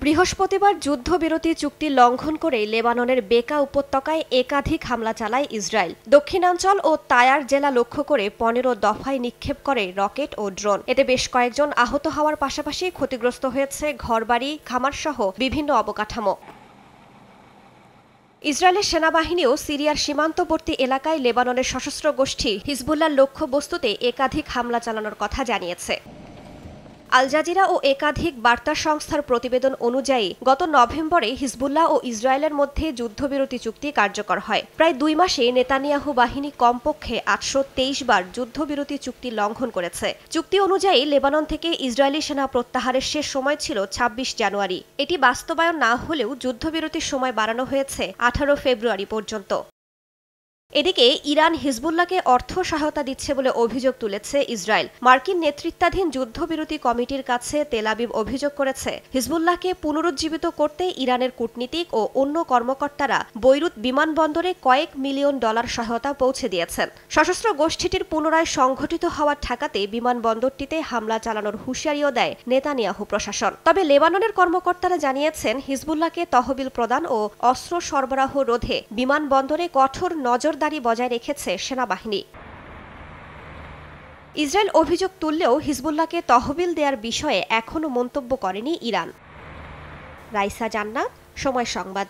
বৃহস্পতিবার যুদ্ধবিরতি চুক্তি লঙ্ঘন করে লেবাননের বেকা উপত্যকায় একাধিক হামলা চালায় ইসরায়েল। দক্ষিণাঞ্চল ও তায়ার জেলা লক্ষ্য করে ১৫ দফায় নিক্ষেপ করে রকেট ও ড্রোন। এতে বেশ কয়েকজন আহত হওয়ার পাশাপাশি ক্ষতিগ্রস্ত হয়েছে ঘরবাড়ি, খামারসহ বিভিন্ন অবকাঠামো। ইসরায়েলের সেনাবাহিনীও সিরিয়ার সীমান্তবর্তী এলাকায় লেবাননের সশস্ত্র গোষ্ঠী হিজবুল্লাহর লক্ষ্যবস্তুতে একাধিক হামলা চালানোর কথা জানিয়েছে। আল জাজিরা ও একাধিক বার্তা সংস্থার প্রতিবেদন অনুযায়ী গত নভেম্বরে হিজবুল্লাহ ও ইসরায়েলের মধ্যে যুদ্ধবিরতি চুক্তি কার্যকর হয়। প্রায় ২ মাসে নেতানিয়াহু বাহিনী কমপক্ষে ৮২৩ বার যুদ্ধবিরতি চুক্তি লঙ্ঘন করেছে। চুক্তি অনুযায়ী লেবানন থেকে ইসরায়েলি সেনা প্রত্যাহারের শেষ সময় ছিল ২৬ জানুয়ারি। এটি বাস্তবায়ন না হলেও যুদ্ধবিরতির সময় বাড়ানো হয়েছে ১৮ ফেব্রুয়ারি পর্যন্ত। এদিকে ইরান হিজবুল্লাহকে অর্থ সহায়তা দিচ্ছে বলে অভিযোগ তুলেছে ইসরায়েল। মার্কিন নেতৃত্বাধীন যুদ্ধবিরতি কমিটির কাছে তেল আবিব অভিযোগ করেছে, হিজবুল্লাহকে পুনরুজ্জীবিত করতে ইরানের কূটনীতিক ও অন্য কর্মকর্তারা বৈরুত বিমানবন্দরে কয়েক মিলিয়ন ডলার সহায়তা পৌঁছে দিয়েছেন। সশস্ত্র গোষ্ঠীটির পুনরায় সংঘটিত হওয়া ঠেকাতে বিমানবন্দরটিতে হামলা চালানোর হুঁশিয়ারিও দেয় নেতানিয়াহু প্রশাসন। তবে লেবাননের কর্মকর্তারা জানিয়েছেন, হিজবুল্লাহকে তহবিল প্রদান ও অস্ত্র সরবরাহ রোধে বিমানবন্দরে কঠোর নজরদারি বজায় রেখেছে সেনাবাহিনী। ইসরায়েল অভিযোগ তুললেও হিজবুল্লাহকে তহবিল দেওয়ার বিষয়ে এখনও মন্তব্য করেনি ইরান। রাইসা জান্নাত, সময় সংবাদ।